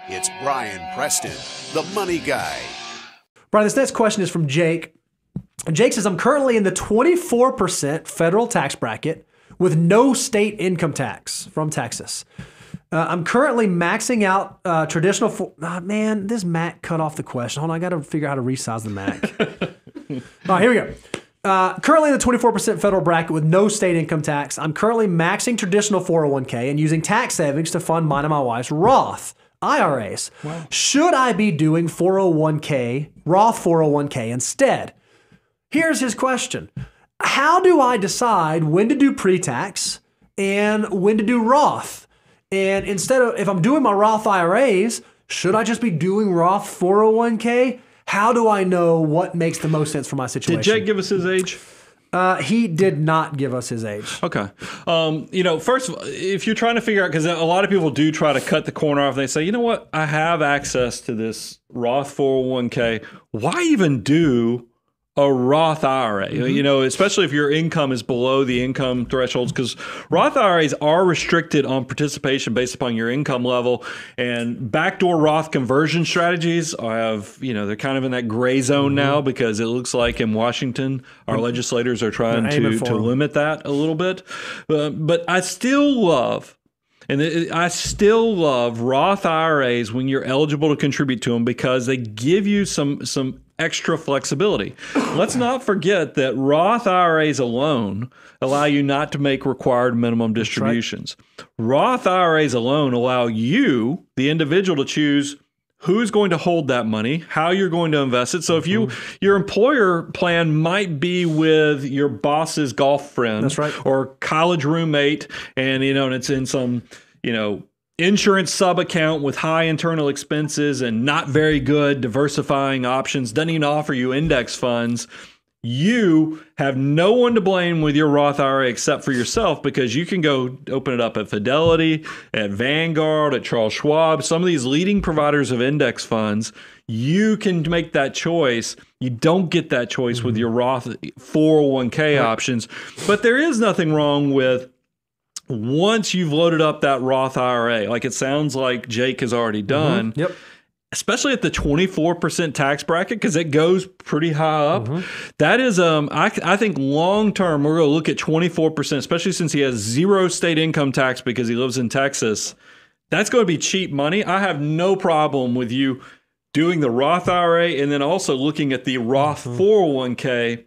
It's Brian Preston, the money guy. Brian, this next question is from Jake. Jake says, I'm currently in the 24% federal tax bracket with no state income tax from Texas. I'm currently maxing out traditional... man, this Mac cut off the question. Hold on, I got to figure out how to resize the Mac. All right, here we go. Currently in the 24% federal bracket with no state income tax. I'm currently maxing traditional 401k and using tax savings to fund mine and my wife's Roth IRAs. Wow. Should I be doing 401k, Roth 401k instead? Here's his question. How do I decide when to do pre-tax and when to do Roth? And instead of, if I'm doing my Roth IRAs, should I just be doing Roth 401k? How do I know what makes the most sense for my situation? Did Jake give us his age? He did not give us his age. Okay. First of all, if you're trying to figure out, because a lot of people do try to cut the corner off, they say, you know what, I have access to this Roth 401k. Why even do a Roth IRA, especially if your income is below the income thresholds, because Roth IRAs are restricted on participation based upon your income level, and backdoor Roth conversion strategies have, they're kind of in that gray zone now, because it looks like in Washington, our legislators are trying to limit that a little bit. But I still love Roth IRAs when you're eligible to contribute to them, because they give you some extra flexibility. Let's not forget that Roth IRAs alone allow you not to make required minimum distributions. Right. Roth IRAs alone allow you, the individual, to choose who's going to hold that money, how you're going to invest it. So if your employer plan might be with your boss's golf friend, that's right, or college roommate, and it's in some, insurance sub account with high internal expenses and not very good diversifying options, doesn't even offer you index funds, you have no one to blame with your Roth IRA except for yourself, because you can go open it up at Fidelity, at Vanguard, at Charles Schwab, some of these leading providers of index funds. You can make that choice. You don't get that choice with your Roth 401k options. But there is nothing wrong with, once you've loaded up that Roth IRA, like it sounds like Jake has already done, especially at the 24% tax bracket, because it goes pretty high up. That is, I think long-term, we're going to look at 24%, especially since he has zero state income tax because he lives in Texas. That's going to be cheap money. I have no problem with you doing the Roth IRA and then also looking at the Roth 401k.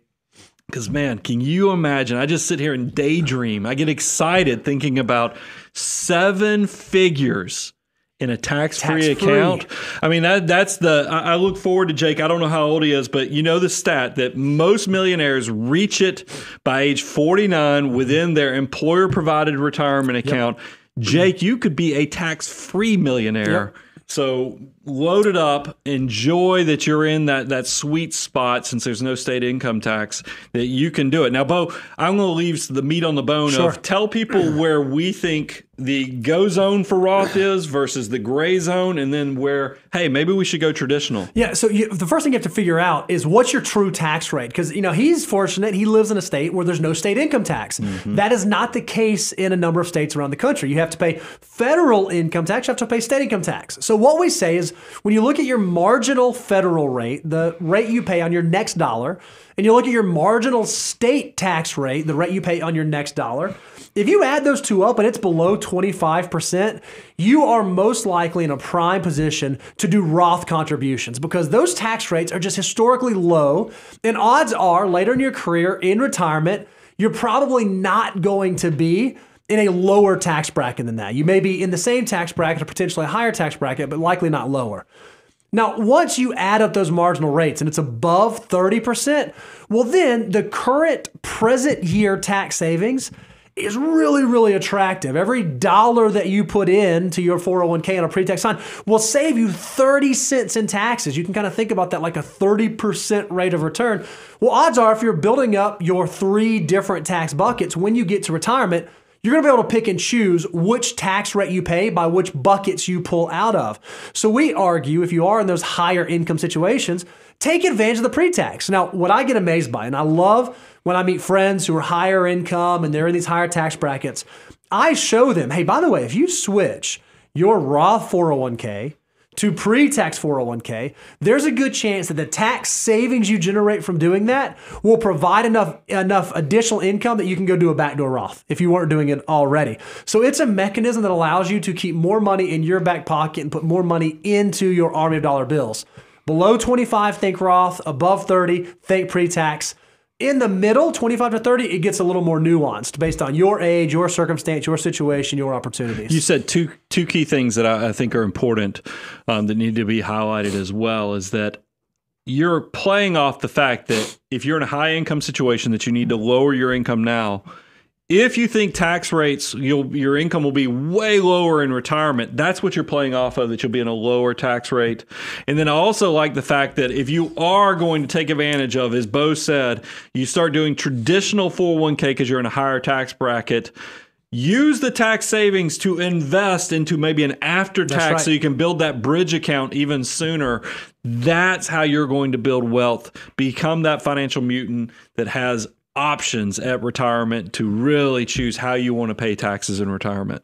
Because, man, can you imagine? I just sit here and daydream. I get excited thinking about 7 figures in a tax-free account. I mean, I look forward to Jake. I don't know how old he is, but you know the stat that most millionaires reach it by age 49 within their employer-provided retirement account. Jake, you could be a tax-free millionaire. So load it up. Enjoy that you're in that sweet spot, since there's no state income tax, that you can do it. Now, Bo, I'm going to leave the meat on the bone of tell people where we think the go zone for Roth is versus the gray zone, and then where, hey, maybe we should go traditional. Yeah, so the first thing you have to figure out is what's your true tax rate? Because, he's fortunate. He lives in a state where there's no state income tax. That is not the case in a number of states around the country. You have to pay federal income tax. You have to pay state income tax. So what we say is, when you look at your marginal federal rate, the rate you pay on your next dollar, and you look at your marginal state tax rate, the rate you pay on your next dollar, if you add those two up and it's below 25%, you are most likely in a prime position to do Roth contributions, because those tax rates are just historically low. And odds are later in your career, in retirement, you're probably not going to be in a lower tax bracket than that. You may be in the same tax bracket or potentially a higher tax bracket, but likely not lower. Now, once you add up those marginal rates and it's above 30%, well, then the current present year tax savings is really, really attractive. Every dollar that you put into your 401k on a pre-tax fund will save you 30 cents in taxes. You can kind of think about that like a 30% rate of return. Well, odds are if you're building up your 3 different tax buckets, when you get to retirement, you're going to be able to pick and choose which tax rate you pay by which buckets you pull out of. So we argue, if you are in those higher income situations, take advantage of the pre-tax. Now, what I get amazed by, and I love when I meet friends who are higher income and they're in these higher tax brackets, I show them, hey, by the way, if you switch your Roth 401k to pre-tax 401k, there's a good chance that the tax savings you generate from doing that will provide enough additional income that you can go do a backdoor Roth if you weren't doing it already. So it's a mechanism that allows you to keep more money in your back pocket and put more money into your army of dollar bills. Below 25, think Roth. Above 30, think pre-tax. In the middle, 25 to 30, it gets a little more nuanced based on your age, your circumstance, your situation, your opportunities. You said two key things that I think are important that need to be highlighted as well, is that you're playing off the fact that if you're in a high income situation that you need to lower your income now. If you think tax rates, your income will be way lower in retirement, that's what you're playing off of, that you'll be in a lower tax rate. And then I also like the fact that if you are going to take advantage of, as Bo said, you start doing traditional 401k because you're in a higher tax bracket, use the tax savings to invest into maybe an after-tax so you can build that bridge account even sooner. That's how you're going to build wealth. Become that financial mutant that has options at retirement to really choose how you want to pay taxes in retirement.